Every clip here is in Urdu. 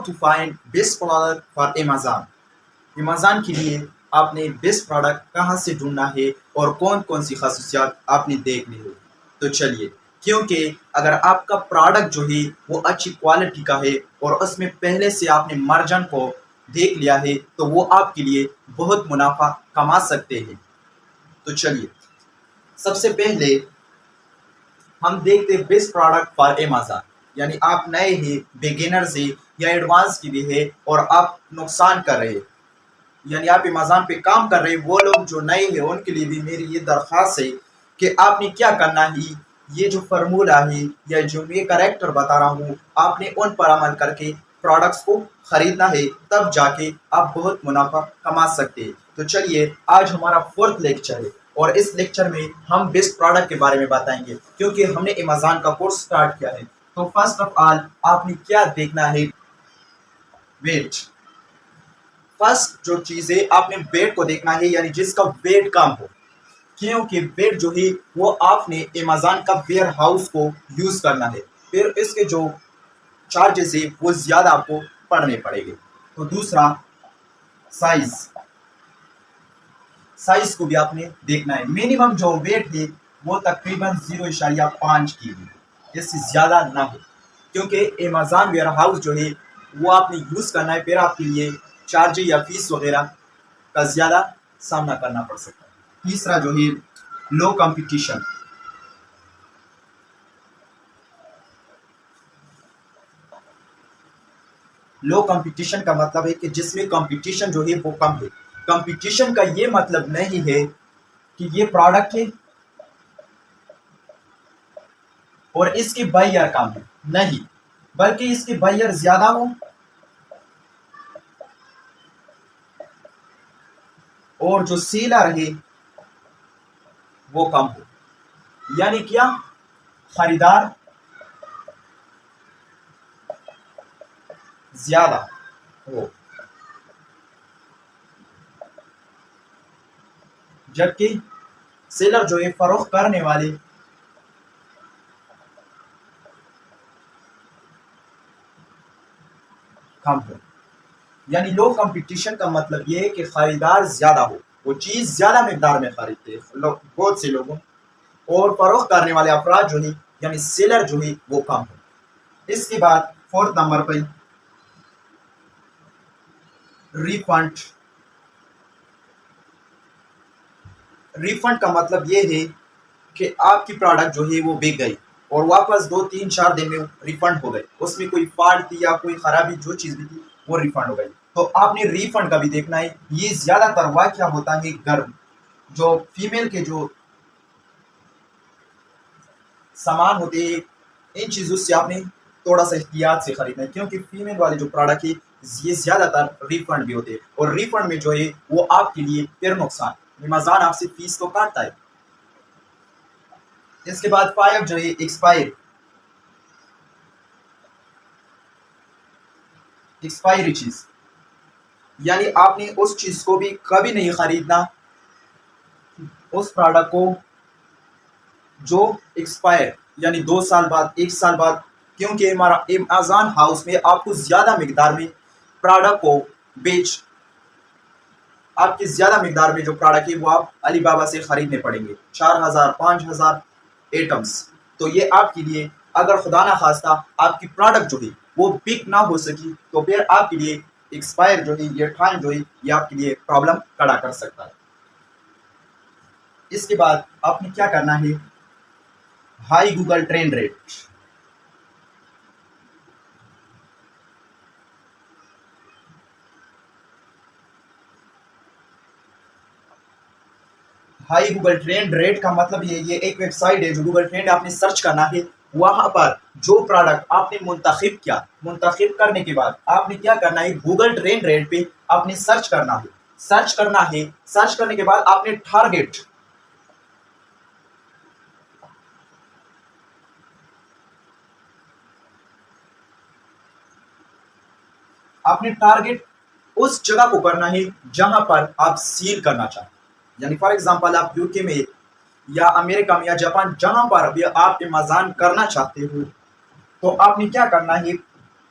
to find best product for Amazon. Amazon کے لیے آپ نے بیسٹ پروڈکٹ کہاں سے ڈھونڈنا ہے اور کون کون سی خصوصیات آپ نے دیکھنی ہوگی. تو چلیے، کیونکہ اگر آپ کا پروڈکٹ جو ہے وہ اچھی کوالٹی کا ہے اور اس میں پہلے سے آپ نے مارجن کو دیکھ لیا ہے تو وہ آپ کے لیے بہت منافع کما سکتے ہیں. تو چلیے، سب سے پہلے ہم دیکھتے ہیں بیسٹ پروڈکٹ فار Amazon. یعنی آپ نئے ہیں، بگینرز ہیں یا ایڈوانس کی بھی ہے اور آپ نقصان کر رہے ہیں، یعنی آپ Amazon پہ کام کر رہے ہیں. وہ لوگ جو نئے ہیں ان کے لیے بھی میری یہ درخواست ہے کہ آپ نے کیا کرنا ہے، یہ جو فارمولہ ہے یا جو میں کریکٹر بتا رہا ہوں آپ نے ان پر عمل کر کے پروڈکٹس کو خریدنا ہے، تب جا کے آپ بہت منافع کما سکتے ہیں. تو چلیے، آج ہمارا 4th لیکچر ہے اور اس لیکچر میں ہم بیسٹ پروڈکٹ کے بارے میں بتائیں گے کیونکہ ہم نے Amazon کا کورس سٹارٹ کیا ہے. تو فرسٹ آف آل آپ نے کیا دیکھنا ہے، ویٹ. فرسٹ جو چیز ہے آپ نے ویٹ کو دیکھنا ہے، یعنی جس کا ویٹ کم ہو، کیونکہ ویٹ جو ہے وہ آپ نے Amazon کا ویئر ہاؤس کو یوز کرنا ہے، پھر اس کے جو چارجز ہے وہ زیادہ آپ کو پڑنے پڑے گے. تو دوسرا سائز کو بھی آپ نے دیکھنا ہے. منیمم جو ویٹ ہے وہ تقریباً 0.5 کی ہے، اس سے زیادہ نہ ہو، کیونکہ Amazon ویئر ہاؤس جو ہے وہ آپ نے یوز کرنا ہے، پھر آپ کے لیے چارج یا فیس وغیرہ کا زیادہ سامنا کرنا پڑ سکتا ہے. تیسرا جو ہے لو کمپٹیشن. لو کمپٹیشن کا مطلب ہے کہ جس میں کمپٹیشن جو ہے وہ کم ہے. کمپٹیشن کا یہ مطلب نہیں ہے کہ یہ پروڈکٹ ہے اور اس کے بائر کم ہے، نہیں، بلکہ اس کے بائر زیادہ ہوں اور جو سیلر ہے وہ کم ہو. یعنی کیا، خریدار زیادہ ہو جبکہ سیلر جو ہے فروخت کرنے والے کم ہو. یعنی لو کمپٹیشن کا مطلب یہ ہے کہ خریدار زیادہ ہو، وہ چیز زیادہ مقدار میں خریدتے ہیں بہت سے لوگوں، اور فروخت کرنے والے افراد جو ہیں یعنی سیلر جو ہے وہ کم ہو. اس کے بعد 4 نمبر پہ ریفنڈ. ریفنڈ کا مطلب یہ ہے کہ آپ کی پروڈکٹ جو ہے وہ بک گئی اور واپس 2-3-4 دن میں ریفنڈ ہو گئی، اس میں کوئی فالٹ تھی یا کوئی خرابی جو چیز بھی تھی وہ ریفنڈ ہو گئی. تو آپ نے ریفنڈ کا بھی دیکھنا ہے. یہ زیادہ تر واقعہ ہوتا ہے گرم، جو فیمیل کے جو سامان ہوتے ہیں ان چیزوں سے آپ نے تھوڑا سا احتیاط سے خریدنا ہے، کیونکہ فیمیل والے جو پروڈکٹ ہے یہ زیادہ تر ریفنڈ بھی ہوتے ہیں، اور ریفنڈ میں جو ہے وہ آپ کے لیے پھر نقصان. Amazon آپ سے فیس تو کاٹتا ہے. اس کے بعد 5 جو ہے ایکسپائری چیز، یعنی آپ نے اس چیز کو بھی کبھی نہیں خریدنا، اس پروڈکٹ کو جو ایکسپائر یعنی 2 سال بعد 1 سال بعد، کیونکہ ہمارا Amazon ہاؤس میں آپ کو زیادہ مقدار میں پروڈکٹ کو آپ کی زیادہ مقدار میں جو پروڈکٹ ہے وہ آپ علی بابا سے خریدنے پڑیں گے، 4000-5000 ایٹمس. تو یہ آپ کے لیے اگر خدا نہ خواستہ آپ کی پروڈکٹ جو ہے وہ پک نہ ہو سکی تو پھر آپ کے لیے ایکسپائر جو ہے یہ ٹائم جو ہے یہ آپ کے لیے پرابلم کھڑا کر سکتا ہے. اس کے بعد آپ نے کیا کرنا ہے، high Google trend rate. High Google trend rate کا مطلب یہ ایک ویب سائٹ ہے جو گوگل ٹرینڈ آپ نے سرچ کرنا ہے، وہاں پر جو پروڈکٹ آپ نے منتخب کرنے کے بعد آپ نے کیا کرنا ہے، گوگل ٹرینڈ ریٹ پہ آپ نے سرچ کرنا ہے. سرچ کرنے کے بعد آپ نے ٹارگٹ اس جگہ کو کرنا ہے جہاں پر آپ سیل کرنا چاہتے ہیں. یعنی فار ایگزامپل آپ UK میں یا امریکہ میں یا جاپان جہاں پر بھی آپ Amazon کرنا چاہتے ہو تو آپ نے کیا کرنا ہے،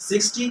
60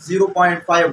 $0.5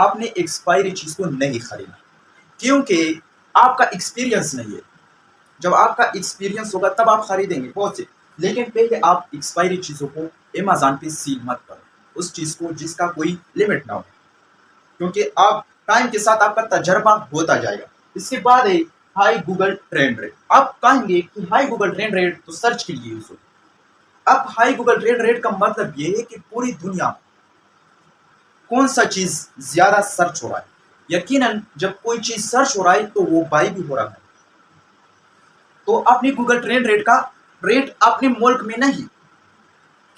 آپ نے ایکسپائری چیز کو نہیں خریدنا، کیونکہ آپ کا ایکسپیرینس نہیں ہے۔ جب آپ کا ایکسپیرینس ہوگا تب آپ خریدیں گے بہت سے، لیکن پہلے آپ ایکسپائری چیزوں کو امیزون پہ سیل مت کرو، اس چیز کو جس کا کوئی لمٹ نہ ہو، کیونکہ آپ ٹائم کے ساتھ آپ کا تجربہ ہوتا جائے گا۔ اس کے بعد ہے ہائی گوگل ٹرینڈ ریٹ۔ آپ کہیں گے کہ ہائی گوگل ٹرینڈ ریٹ تو سرچ کے لیے یوز ہو۔ اب ہائی گوگل ٹرینڈ ریٹ کا مطلب یہ ہے کہ پوری دنیا میں کون سا چیز زیادہ سرچ ہو رہا ہے۔ یقیناً جب کوئی چیز سرچ ہو رہا ہے تو وہ بائی بھی ہو رہا ہے، تو اپنے گوگل ٹرینڈ ریٹ کا ریٹ اپنے ملک میں نہیں،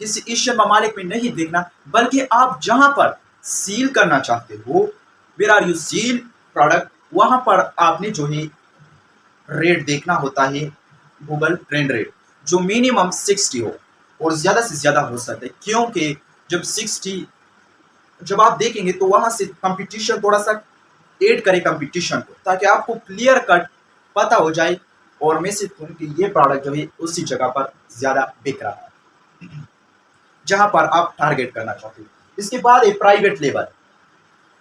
کسی ایشین ممالک میں نہیں دیکھنا، بلکہ آپ جہاں پر سیل کرنا چاہتے ہو، where are you sell product, وہاں پر آپ نے جو ہے ریٹ دیکھنا ہوتا ہے، گوگل ٹرینڈ ریٹ جو منیمم 60 ہو اور زیادہ سے زیادہ ہو سکتا ہے، کیونکہ جب آپ دیکھیں گے تو وہاں سے کمپٹیشن تھوڑا سا ایڈ کرے کمپٹیشن کو، تاکہ آپ کو کلیئر کٹ پتہ ہو جائے اور میں سے کہ یہ پروڈکٹ جو ہے اسی جگہ پر زیادہ بک رہا ہے جہاں پر آپ ٹارگیٹ کرنا چاہتے ہیں۔ اس کے بعد ہے پرائیویٹ لیبل۔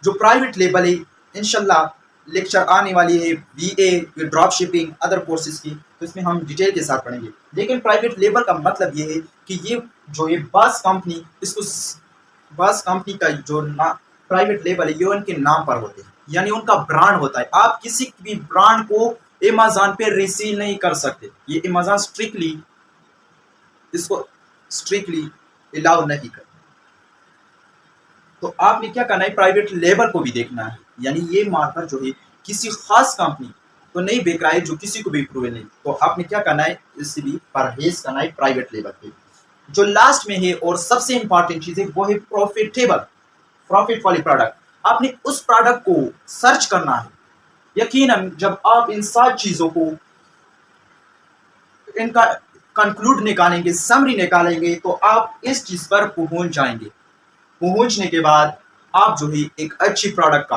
جو پرائیویٹ لیبل ہے انشاءاللہ لیکچر آنے والی ہے VA drop shipping other courses کی، تو اس میں ہم ڈیٹیل کے ساتھ پڑھیں گے۔ لیکن پرائیویٹ لیبل کا مطلب یہ ہے کہ یہ جو یہ بعض کمپنی کا جو پرائیویٹ لیبل ہے یہ ان کے نام پر ہوتے ہیں، یعنی ان کا برانڈ ہوتا ہے۔ آپ کسی بھی برانڈ کو امیزون پہ ریسیل نہیں کر سکتے، یہ امیزون اسٹرکٹلی الاؤ نہیں کرتا۔ تو آپ نے کیا کرنا ہے، پرائیویٹ لیبل کو بھی دیکھنا ہے، یعنی یہ مارکر جو ہے کسی خاص کمپنی تو نہیں بیچ رہا ہے جو کسی کو بھی پروویل نہیں، تو آپ نے کیا کرنا ہے، اس سے بھی پرہیز کرنا ہے پرائیویٹ لیبل پہ۔ جو لاسٹ میں ہے اور سب سے امپورٹنٹ چیز ہے وہ ہے پروفٹ والی پروڈکٹ۔ آپ نے اس پروڈکٹ کو سرچ کرنا ہے۔ یقیناً جب آپ ان 7 چیزوں کو ان کا کنکلوڈ نکالیں گے، سمری نکالیں گے، تو آپ اس چیز پر پہنچ جائیں گے۔ پہنچنے کے بعد آپ جو ہے ایک اچھی پروڈکٹ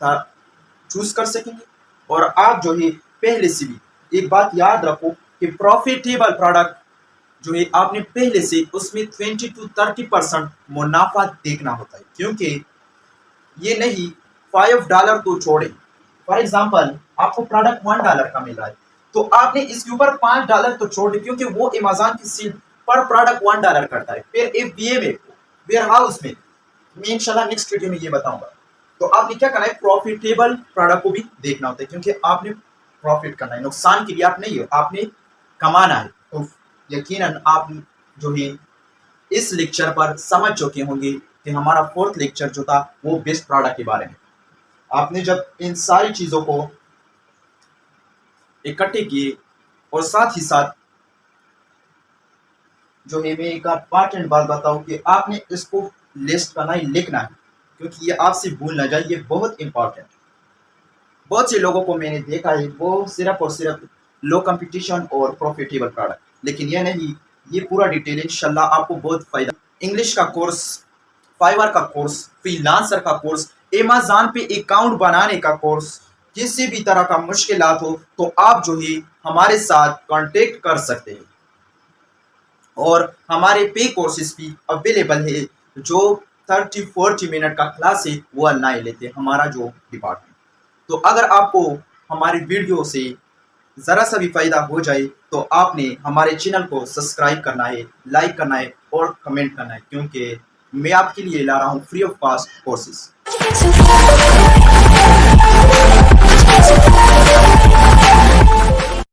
کا چوز کر سکیں گے، اور آپ جو ہے پہلے سے بھی ایک بات یاد رکھو کہ پروفیٹیبل پروڈکٹ جو ہے آپ نے پہلے سے اس میں 20 to 30% منافع دیکھنا ہوتا ہے، کیونکہ یہ نہیں $5 تو چھوڑیں۔ فار ایگزامپل آپ کو پروڈکٹ $1 کا مل رہا ہے، تو آپ نے اس کے اوپر $5 تو چھوڑ دیں، کیونکہ وہ امیزون کی سیل پر پروڈکٹ $1 کرتا ہے۔ پھر FBA میں ویئر ہاؤس میں انشاءاللہ نیکسٹ ویڈیو میں یہ بتاؤں گا۔ تو آپ نے کیا کرنا ہے، پروفیٹیبل پروڈکٹ کو بھی دیکھنا ہوتا ہے، کیونکہ آپ نے پروفٹ کرنا ہے، نقصان کے لیے آپ نہیں ہو، آپ نے کمانا ہے۔ تو یقیناً آپ جو ہے اس لیکچر پر سمجھ چکے ہوں گے کہ ہمارا 4تھ لیکچر جو تھا وہ بیسٹ پروڈکٹ کے بارے میں۔ آپ نے جب ان ساری چیزوں کو اکٹھے کیے اور ساتھ ہی ساتھ جو ہے میں ایک امپارٹنٹ بات بتاؤں کہ آپ نے اس کو لسٹ کرنا ہے، لکھنا ہے، کیونکہ یہ آپ سے بھول نہ جائے، یہ بہت امپورٹنٹ ہے۔ بہت سے لوگوں کو میں نے دیکھا ہے وہ صرف اور صرف لو کمپٹیشن اور پروفیٹیبل پروڈکٹ، لیکن یہ نہیں، یہ پورا ڈیٹیل انشاءاللہ آپ کو بہت فائدہ۔ انگلش کا کورس، فائور کا کورس، فری لانسر کا کورس، امیزون پہ اکاؤنٹ بنانے کا کورس، کسی بھی طرح کا مشکلات ہو تو آپ جو ہے ہمارے ساتھ کانٹیکٹ کر سکتے ہیں، اور ہمارے پے کورسز بھی اویلیبل ہے، جو 30-40 منٹ کا کلاس ہے وہ نہیں لیتے ہمارا جو ڈپارٹمنٹ۔ تو اگر آپ کو ہماری ویڈیو سے ذرا سا بھی فائدہ ہو جائے تو آپ نے ہمارے چینل کو سبسکرائب کرنا ہے، لائک کرنا ہے اور کمنٹ کرنا ہے، کیونکہ میں آپ کے لیے لا رہا ہوں فری آف کاسٹ کورسز۔